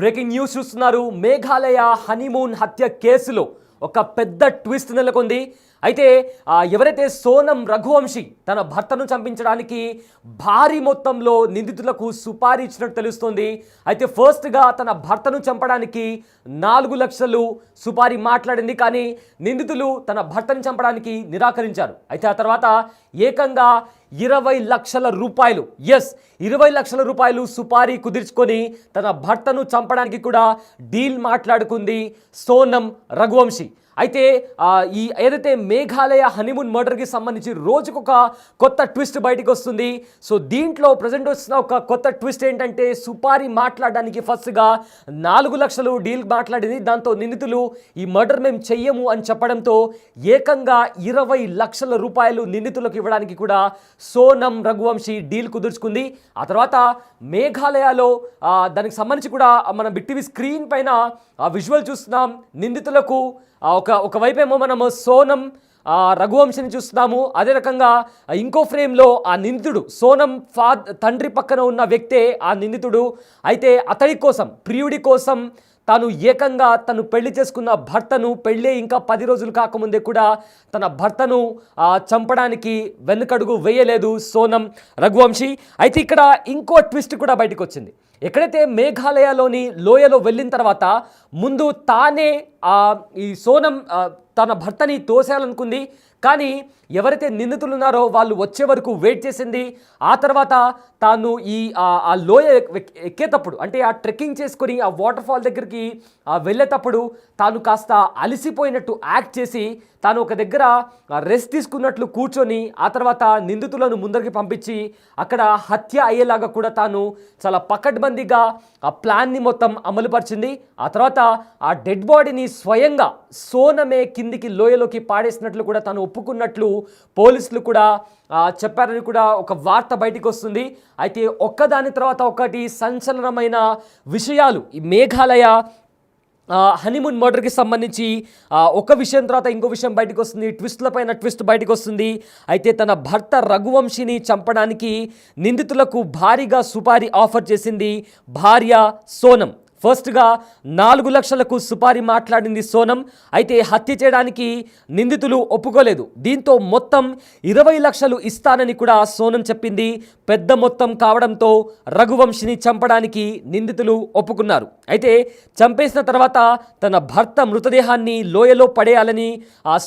Breaking news చూస్తున్నారు. Meghalaya honeymoon హత్య కేసులో ఒక పెద్ద ట్విస్ట్ నెలకొంది. అయితే ఎవరైతే సోనం రఘువంశీ తన భర్తను చంపించడానికి భారీ మొత్తంలో నిందితులకు సుపారీ ఇచ్చినట్టు తెలుస్తోంది. అయితే ఫస్ట్గా తన భర్తను చంపడానికి 4 లక్షలు సుపారీ మాట్లాడింది, కానీ నిందితులు తన భర్తను చంపడానికి నిరాకరించారు. అయితే ఆ తర్వాత ఏకంగా 20 లక్షల రూపాయలు 20 లక్షల రూపాయలు సుపారీ కుదుర్చుకొని తన భర్తను చంపడానికి కూడా డీల్ మాట్లాడుకుంది సోనం రఘువంశీ. అయితే ఈ ఏదైతే మేఘాలయ హనీమూన్ మర్డర్కి సంబంధించి రోజుకొక కొత్త ట్విస్ట్ బయటకు వస్తుంది. సో దీంట్లో ప్రజెంట్ వస్తున్న ఒక కొత్త ట్విస్ట్ ఏంటంటే, సుపారీ మాట్లాడడానికి ఫస్ట్గా 4 లక్షలు డీల్ మాట్లాడింది. దాంతో నిందితులు ఈ మర్డర్ మేము చెయ్యము అని చెప్పడంతో ఏకంగా 20 లక్షల రూపాయలు నిందితులకు ఇవ్వడానికి కూడా సోనం రఘువంశీ డీల్ కుదుర్చుకుంది. ఆ తర్వాత మేఘాలయలో దానికి సంబంధించి కూడా మనం బిగ్ స్క్రీన్ పైన విజువల్ చూస్తున్నాం. నిందితులకు ఒకవైపేమో మనము సోనం రఘువంశీని చూస్తున్నాము. అదే రకంగా ఇంకో ఫ్రేమ్లో ఆ నిందితుడు సోనం తండ్రి పక్కన ఉన్న వ్యక్తే ఆ నిందితుడు. అయితే అతడి కోసం, ప్రియుడి కోసం తాను ఏకంగా తను పెళ్లి చేసుకున్న భర్తను, పెళ్ళే ఇంకా 10 రోజులు కాకముందే కూడా తన భర్తను చంపడానికి వెనుకడుగు వేయలేదు సోనం రఘువంశీ. అయితే ఇక్కడ ఇంకో ట్విస్ట్ కూడా బయటకు వచ్చింది. ఎక్కడైతే మేఘాలయలోని లోయలో వెళ్ళిన తర్వాత ముందు తానే ఈ సోనం తన భర్తని తోసేయాలనుకుంది, కానీ ఎవరైతే నిందితులు ఉన్నారో వాళ్ళు వచ్చే వరకు వెయిట్ చేసింది. ఆ తర్వాత తాను ఆ లోయ ఎక్కేటప్పుడు, అంటే ఆ ట్రెక్కింగ్ చేసుకొని ఆ వాటర్ ఫాల్ దగ్గరికి వెళ్ళేటప్పుడు తాను కాస్త అలసిపోయినట్టు యాక్ట్ చేసి తాను ఒక దగ్గర రెస్ట్ తీసుకున్నట్లు కూర్చొని ఆ తర్వాత నిందితులను ముందరికి పంపించి అక్కడ హత్య అయ్యేలాగా కూడా తాను చాలా పకడ్బందీగా ఆ ప్లాన్ని మొత్తం అమలుపరిచింది. ఆ తర్వాత ఆ డెడ్ బాడీని స్వయంగా సోనమే కిందికి లోయలోకి పాడేసినట్లు కూడా తాను ఒప్పుకున్నట్లు పోలీసులు కూడా చెప్పారని కూడా ఒక వార్త బయటికి వస్తుంది. అయితే ఒక్కదాని తర్వాత ఒకటి సంచలనమైన విషయాలు ఈ మేఘాలయ హనీమూన్ మర్డర్కి సంబంధించి ఒక విషయం తర్వాత ఇంకో విషయం బయటకు వస్తుంది. ట్విస్ట్ల పైన ట్విస్ట్ బయటకు వస్తుంది. అయితే తన భర్త రఘువంశీని చంపడానికి నిందితులకు భారీగా సుపారీ ఆఫర్ చేసింది భార్య సోనం. ఫస్ట్గా 4 లక్షలకు సుపారీ మాట్లాడింది సోనం. అయితే హత్య చేయడానికి నిందితులు ఒప్పుకోలేదు. దీంతో మొత్తం 20 లక్షలు ఇస్తానని కూడా సోనం చెప్పింది. పెద్ద మొత్తం కావడంతో రఘువంశీని చంపడానికి నిందితులు ఒప్పుకున్నారు. అయితే చంపేసిన తర్వాత తన భర్త మృతదేహాన్ని లోయలో పడేయాలని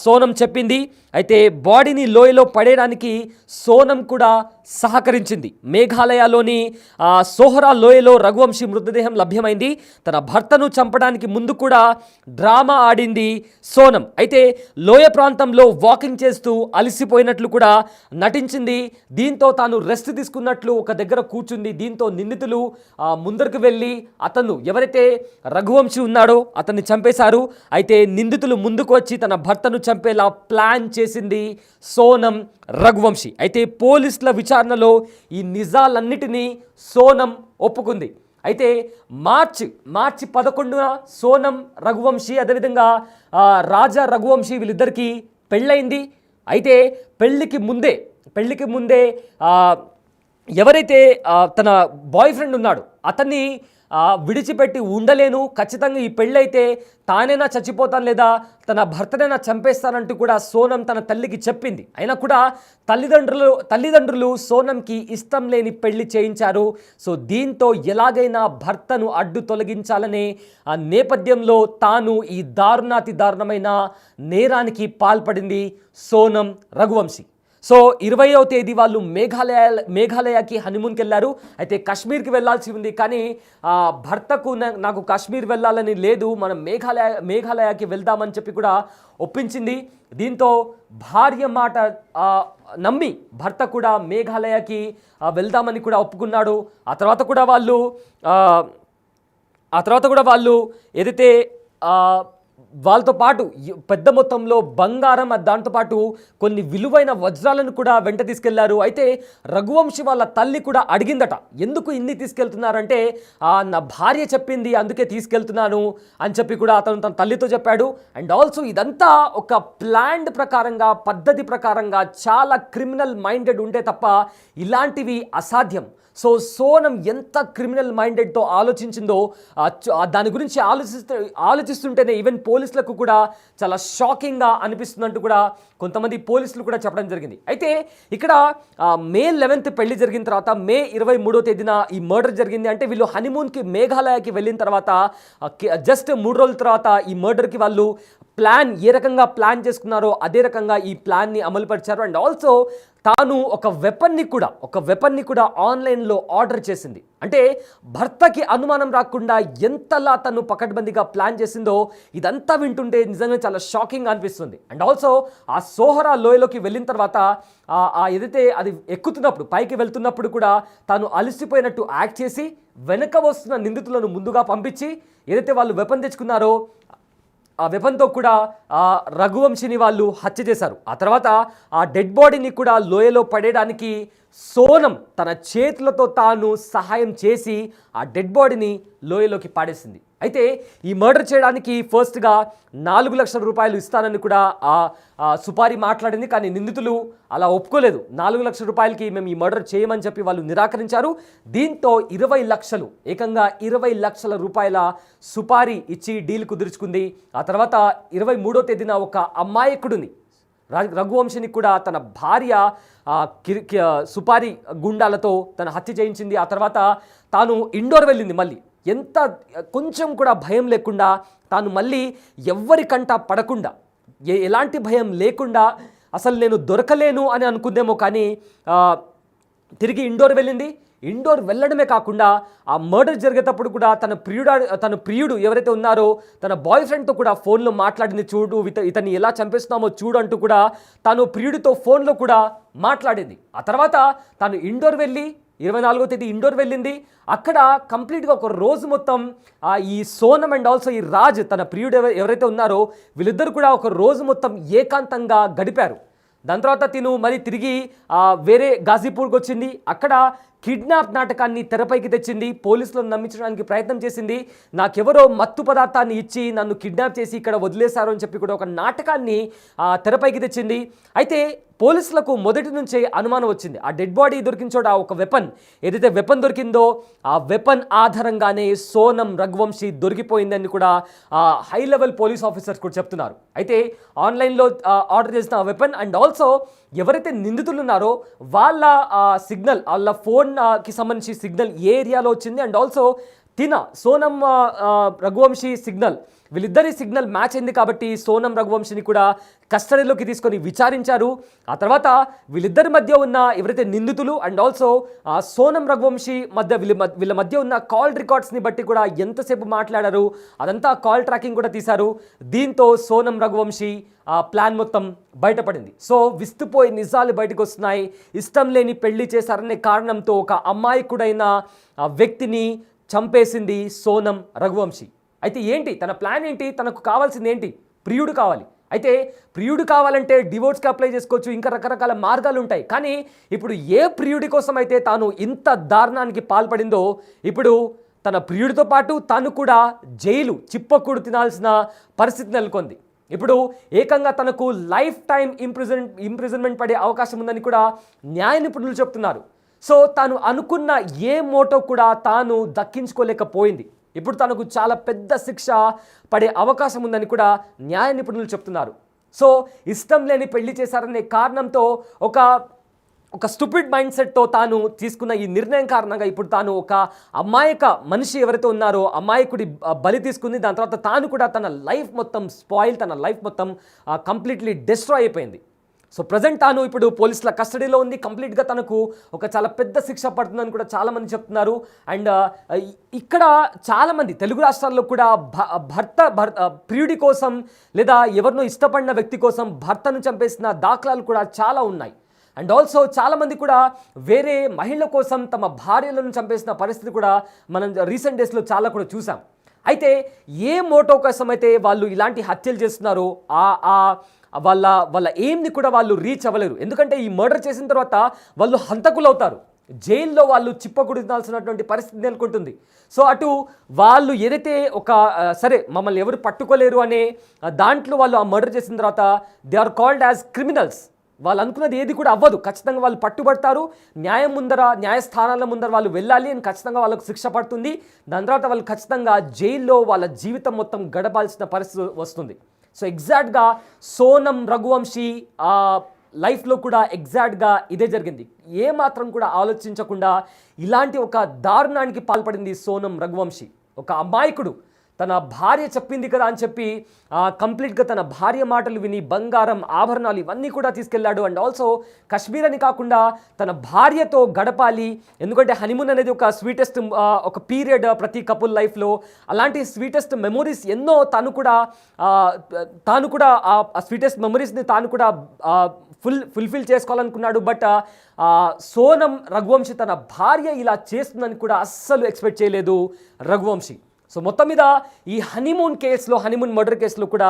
సోనం చెప్పింది. అయితే బాడీని లోయలో పడేయడానికి సోనం కూడా సహకరించింది. మేఘాలయలోని సోహరా లోయలో రఘువంశీ మృతదేహం లభ్యమైంది. తన భర్తను చంపడానికి ముందు కూడా డ్రామా ఆడింది సోనం. అయితే లోయ ప్రాంతంలో వాకింగ్ చేస్తూ అలసిపోయినట్లు కూడా నటించింది. దీంతో తాను రెస్ట్ తీసుకున్నట్లు ఒక దగ్గర కూర్చుంది. దీంతో నిందితులు ముందరకు వెళ్ళి అతను ఎవరైతే రఘువంశీ ఉన్నాడో అతన్ని చంపేశారు. అయితే నిందితులు ముందుకు వచ్చి తన భర్తను చంపేలా ప్లాన్ చేసింది సోనం రఘువంశీ. అయితే పోలీసుల విచారణలో ఈ నిజాలన్నిటినీ సోనం ఒప్పుకుంది. అయితే మార్చి 11న సోనం రఘువంశీ అదేవిధంగా రాజా రఘువంశీ వీళ్ళిద్దరికీ పెళ్ళయింది. అయితే పెళ్ళికి ముందే ఎవరైతే తన బాయ్ ఫ్రెండ్ ఉన్నాడో అతన్ని విడిచిపెట్టి ఉండలేను, ఖచ్చితంగా ఈ పెళ్ళైతే తానైనా చచ్చిపోతాను లేదా తన భర్తనైనా చంపేస్తానంటూ కూడా సోనం తన తల్లికి చెప్పింది. అయినా కూడా తల్లిదండ్రులు సోనంకి ఇష్టం లేని పెళ్లి చేయించారు. సో దీంతో ఎలాగైనా భర్తను అడ్డు తొలగించాలనే ఆ నేపథ్యంలో తాను ఈ దారుణాతి దారుణమైన నేరానికి పాల్పడింది సోనం రఘువంశీ. సో 20వ తేదీ వాళ్ళు మేఘాలయకి హనీమూన్కి వెళ్ళారు. అయితే కాశ్మీర్కి వెళ్ళాల్సి ఉంది, కానీ భర్తకు నాకు కాశ్మీర్ వెళ్ళాలని లేదు, మనం మేఘాలయకి వెళ్దామని చెప్పి కూడా ఒప్పించింది. దీంతో భార్య మాట నమ్మి భర్త కూడా మేఘాలయకి వెళ్దామని కూడా ఒప్పుకున్నాడు. ఆ తర్వాత కూడా వాళ్ళు ఏదైతే వాళ్ళతో పాటు పెద్ద మొత్తంలో బంగారం, దాంతోపాటు కొన్ని విలువైన వజ్రాలను కూడా వెంట తీసుకెళ్లారు. అయితే రఘువంశి వాళ్ళ తల్లి కూడా అడిగిందట, ఎందుకు ఇన్ని తీసుకెళ్తున్నారంటే నా భార్య చెప్పింది అందుకే తీసుకెళ్తున్నాను అని చెప్పి కూడా అతను తన తల్లితో చెప్పాడు. అండ్ ఆల్సో ఇదంతా ఒక ప్లాన్డ్ ప్రకారంగా, పద్ధతి ప్రకారంగా, చాలా క్రిమినల్ మైండెడ్ ఉంటే తప్ప ఇలాంటివి అసాధ్యం. సో సోనం ఎంత క్రిమినల్ మైండెడ్తో ఆలోచించిందో దాని గురించి ఆలోచిస్తుంటేనే ఈవెన్ పోలీసులకు కూడా చాలా షాకింగ్గా అనిపిస్తుందంటూ కూడా కొంతమంది పోలీసులు కూడా చెప్పడం జరిగింది. అయితే ఇక్కడ మే 11th పెళ్లి జరిగిన తర్వాత మే 23వ తేదీన ఈ మర్డర్ జరిగింది. అంటే వీళ్ళు హనీమూన్కి మేఘాలయకి వెళ్ళిన తర్వాత జస్ట్ 3 రోజుల తర్వాత ఈ మర్డర్కి వాళ్ళు ఏ రకంగా ప్లాన్ చేసుకున్నారో అదే రకంగా ఈ ప్లాన్ని అమలుపరిచారు. అండ్ ఆల్సో తాను ఒక వెపన్ని కూడా ఆన్లైన్లో ఆర్డర్ చేసింది. అంటే భర్తకి అనుమానం రాకుండా ఎంతలా తను పకడ్బందీగా ప్లాన్ చేసిందో ఇదంతా వింటుంటే నిజంగా చాలా షాకింగ్ అనిపిస్తుంది. అండ్ ఆల్సో ఆ సోహరా లోయలోకి వెళ్ళిన తర్వాత ఏదైతే అది ఎక్కుతున్నప్పుడు, పైకి వెళ్తున్నప్పుడు కూడా తాను అలసిపోయినట్టు యాక్ట్ చేసి వెనక వస్తున్న నిందితులను ముందుగా పంపించి ఏదైతే వాళ్ళు వెపన్ తెచ్చుకున్నారో ఆ వెపన్తో కూడా రఘువంశిని వాళ్ళు హత్య చేశారు. ఆ తర్వాత ఆ డెడ్ బాడీని కూడా లోయలో పడేయడానికి సోనం తన చేతులతో తాను సహాయం చేసి ఆ డెడ్ బాడీని లోయలోకి పాడేసింది. అయితే ఈ మర్డర్ చేయడానికి ఫస్ట్గా 4 లక్షల రూపాయలు ఇస్తానని కూడా సుపారి మాట్లాడింది. కానీ నిందితులు అలా ఒప్పుకోలేదు. 4 లక్షల రూపాయలకి మేము ఈ మర్డర్ చేయమని చెప్పి వాళ్ళు నిరాకరించారు. దీంతో 20 లక్షలు, ఏకంగా 20 లక్షల రూపాయల సుపారీ ఇచ్చి డీల్ కుదుర్చుకుంది. ఆ తర్వాత 23వ తేదీన ఒక అమాయకుడిని, రఘువంశిని కూడా తన భార్య సుపారీ గుండాలతో తన హత్య చేయించింది. ఆ తర్వాత తాను ఇండోర్ వెళ్ళింది. మళ్ళీ కొంచెం కూడా భయం లేకుండా తాను మళ్ళీ ఎవ్వరికంట పడకుండా, ఎలాంటి భయం లేకుండా, అసలు నేను దొరకలేను అని అనుకుందేమో కానీ తిరిగి ఇండోర్ వెళ్ళింది. ఇండోర్ వెళ్ళడమే కాకుండా ఆ మర్డర్ జరిగేటప్పుడు కూడా తన ప్రియుడు ఎవరైతే ఉన్నారో తన బాయ్ ఫ్రెండ్తో కూడా ఫోన్లో మాట్లాడింది. చూడు ఇతన్ని ఎలా చంపేస్తున్నామో చూడు అంటూ కూడా తాను ప్రియుడితో ఫోన్లో కూడా మాట్లాడింది. ఆ తర్వాత తాను ఇండోర్ వెళ్ళి 24వ తేదీ ఇండోర్ వెళ్ళింది. అక్కడ కంప్లీట్గా ఒక రోజు మొత్తం ఈ సోనం అండ్ ఆల్సో ఈ రాజ్ తన ప్రియుడు ఎవరైతే ఉన్నారో వీళ్ళిద్దరు కూడా ఒక రోజు మొత్తం ఏకాంతంగా గడిపారు. దాని తర్వాత తిను మరి తిరిగి వేరే గాజీపూర్కి వచ్చింది. అక్కడ కిడ్నాప్ నాటకాన్ని తెరపైకి తెచ్చింది. పోలీసులను నమ్మించడానికి ప్రయత్నం చేసింది. నాకెవరో మత్తు పదార్థాన్ని ఇచ్చి నన్ను కిడ్నాప్ చేసి ఇక్కడ వదిలేశారు అని చెప్పి కూడా ఒక నాటకాన్ని తెరపైకి తెచ్చింది. అయితే పోలీసులకు మొదటి నుంచే అనుమానం వచ్చింది. ఆ డెడ్ బాడీ దొరికిన చోట ఒక ఏదైతే వెపన్ దొరికిందో ఆ వెపన్ ఆధారంగానే సోనం రఘువంశి దొరికిపోయిందని కూడా హై లెవెల్ పోలీస్ ఆఫీసర్స్ కూడా చెప్తున్నారు. అయితే ఆన్లైన్లో ఆర్డర్ చేసిన వెపన్ అండ్ ఆల్సో ఎవరైతే నిందితులు ఉన్నారో వాళ్ళ సిగ్నల్, వాళ్ళ ఫోన్కి సంబంధించి సిగ్నల్ ఏ ఏరియాలో వచ్చింది అండ్ ఆల్సో సోనం రఘువంశి సిగ్నల్, వీళ్ళిద్దరి సిగ్నల్ మ్యాచ్ అయింది. కాబట్టి సోనం రఘువంశిని కూడా కస్టడీలోకి తీసుకొని విచారించారు. ఆ తర్వాత వీళ్ళిద్దరి మధ్య ఉన్న ఎవరైతే నిందితులు అండ్ ఆల్సో సోనం రఘువంశి మధ్య వీళ్ళ మధ్య ఉన్న కాల్ రికార్డ్స్ని బట్టి కూడా ఎంతసేపు మాట్లాడారు అదంతా కాల్ ట్రాకింగ్ కూడా తీశారు. దీంతో సోనం రఘువంశి ప్లాన్ మొత్తం బయటపడింది. సో విస్తుపోయి నిజాలు బయటకు వస్తున్నాయి. ఇష్టం లేని పెళ్లి చేశారనే కారణంతో ఒక అమాయకుడైన వ్యక్తిని చంపేసింది సోనం రఘువంశి. అయితే ఏంటి తన ప్లాన్ ఏంటి? తనకు కావాల్సింది ఏంటి? ప్రియుడు కావాలి. అయితే ప్రియుడు కావాలంటే డివోర్స్కి అప్లై చేసుకోవచ్చు, ఇంకా రకరకాల మార్గాలు ఉంటాయి. కానీ ఇప్పుడు ఏ ప్రియుడి కోసం అయితే తాను ఇంత దారుణానికి పాల్పడిందో ఇప్పుడు తన ప్రియుడితో పాటు తను కూడా జైలు చిప్పకూడు తినాల్సిన పరిస్థితి నెలకొంది. ఇప్పుడు ఏకంగా తనకు లైఫ్ టైం ఇంప్రిజన్మెంట్ పడే అవకాశం ఉందని కూడా న్యాయ నిపుణులు చెప్తున్నారు. సో తాను అనుకున్న ఏ మోటో కూడా తాను దక్కించుకోలేకపోయింది. ఇప్పుడు తనకు చాలా పెద్ద శిక్ష పడే అవకాశం ఉందని కూడా న్యాయ నిపుణులు చెప్తున్నారు. సో ఇష్టం లేని పెళ్లి చేశారనే కారణంతో ఒక స్టూపిడ్ మైండ్ సెట్తో తాను తీసుకున్న ఈ నిర్ణయం కారణంగా ఇప్పుడు తాను ఒక అమాయక మనిషి ఎవరైతే ఉన్నారో అమాయకుడి బలి తీసుకుంది. దాని తర్వాత తాను కూడా తన లైఫ్ మొత్తం తన లైఫ్ మొత్తం కంప్లీట్లీ డిస్ట్రాయ్ అయిపోయింది. సో ప్రజెంట్ తాను ఇప్పుడు పోలీసుల కస్టడీలో ఉంది. కంప్లీట్గా తనకు ఒక చాలా పెద్ద శిక్ష పడుతుందని కూడా చాలామంది చెప్తున్నారు. అండ్ ఇక్కడ చాలామంది తెలుగు రాష్ట్రాల్లో కూడా ప్రియుడి కోసం లేదా ఎవరినో ఇష్టపడిన వ్యక్తి కోసం భర్తను చంపేసిన దాఖలాలు కూడా చాలా ఉన్నాయి. అండ్ ఆల్సో చాలామంది కూడా వేరే మహిళ కోసం తమ భార్యలను చంపేసిన పరిస్థితి కూడా మనం రీసెంట్ డేస్లో చాలా కూడా చూసాం. అయితే ఏ మోటో కోసం అయితే వాళ్ళు ఇలాంటి హత్యలు చేస్తున్నారో వాళ్ళ వాళ్ళ ఎయిమ్ని కూడా వాళ్ళు రీచ్ అవ్వలేరు. ఎందుకంటే ఈ మర్డర్ చేసిన తర్వాత వాళ్ళు హంతకులు అవుతారు, జైల్లో వాళ్ళు చిప్పకుడాల్సినటువంటి పరిస్థితి నెలకొంటుంది. సో అటు వాళ్ళు ఏదైతే సరే మమ్మల్ని ఎవరు పట్టుకోలేరు అనే దాంట్లో వాళ్ళు ఆ మర్డర్ చేసిన తర్వాత they are called as criminals. వాళ్ళు అనుకున్నది ఏది కూడా అవ్వదు, ఖచ్చితంగా వాళ్ళు పట్టుబడతారు, న్యాయస్థానాల ముందర వాళ్ళు వెళ్ళాలి అని ఖచ్చితంగా వాళ్ళకు శిక్ష పడుతుంది. దాని తర్వాత వాళ్ళు ఖచ్చితంగా జైల్లో వాళ్ళ జీవితం మొత్తం గడపాల్సిన పరిస్థితి వస్తుంది. సో ఎగ్జాక్ట్గా సోనం రఘువంశీ లైఫ్లో కూడా ఎగ్జాక్ట్గా ఇదే జరిగింది. ఏ మాత్రం కూడా ఆలోచించకుండా ఇలాంటి ఒక దారుణానికి పాల్పడింది సోనం రఘువంశీ. ఒక అమాయకుడు తన భార్య చెప్పింది కదా అని చెప్పి కంప్లీట్గా తన భార్య మాటలు విని బంగారం, ఆభరణాలు ఇవన్నీ కూడా తీసుకెళ్లాడు. అండ్ ఆల్సో కశ్మీర్ అని కాకుండా తన భార్యతో గడపాలి, ఎందుకంటే హనీమూన్ అనేది ఒక స్వీటెస్ట్ ఒక పీరియడ్ ప్రతి కపుల్ లైఫ్లో. అలాంటి స్వీటెస్ట్ మెమొరీస్ ఎన్నో తాను కూడా ఆ స్వీటెస్ట్ మెమొరీస్ని తాను కూడా ఫుల్ఫిల్ చేసుకోవాలనుకున్నాడు. బట్ సోనం రఘువంశీ తన భార్య ఇలా చేస్తుందని కూడా అస్సలు ఎక్స్పెక్ట్ చేయలేదు రఘువంశీ. సో మొత్తం మీద ఈ హనీమూన్ మర్డర్ కేసులో కూడా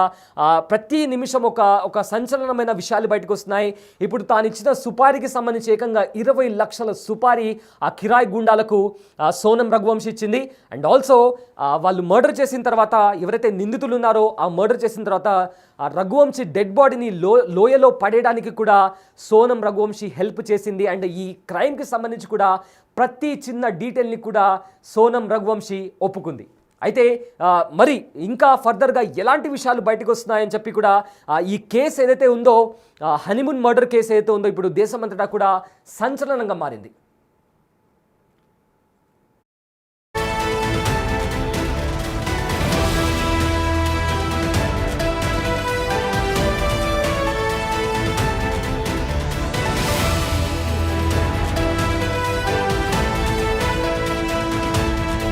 ప్రతి నిమిషం ఒక సంచలనమైన విషయాలు బయటకు వస్తున్నాయి. ఇప్పుడు తాను ఇచ్చిన సుపారీకి సంబంధించి ఏకంగా 20 లక్షల సుపారీ ఆ కిరాయి గుండాలకు సోనం రఘువంశీ ఇచ్చింది. అండ్ ఆల్సో వాళ్ళు మర్డర్ చేసిన తర్వాత ఎవరైతే నిందితులు ఉన్నారో ఆ మర్డర్ చేసిన తర్వాత ఆ రఘువంశీ డెడ్ బాడీని లోయలో పడేయడానికి కూడా సోనం రఘువంశీ హెల్ప్ చేసింది. అండ్ ఈ క్రైమ్కి సంబంధించి కూడా ప్రతి చిన్న డీటెయిల్ని కూడా సోనం రఘువంశీ ఒప్పుకుంది. అయితే మరి ఇంకా ఫర్దర్గా ఎలాంటి విషయాలు బయటకు వస్తున్నాయని చెప్పి కూడా ఈ కేసు ఏదైతే ఉందో, హనీమూన్ మర్డర్ కేసు ఏదైతే ఉందో ఇప్పుడు దేశమంతటా కూడా సంచలనంగా మారింది.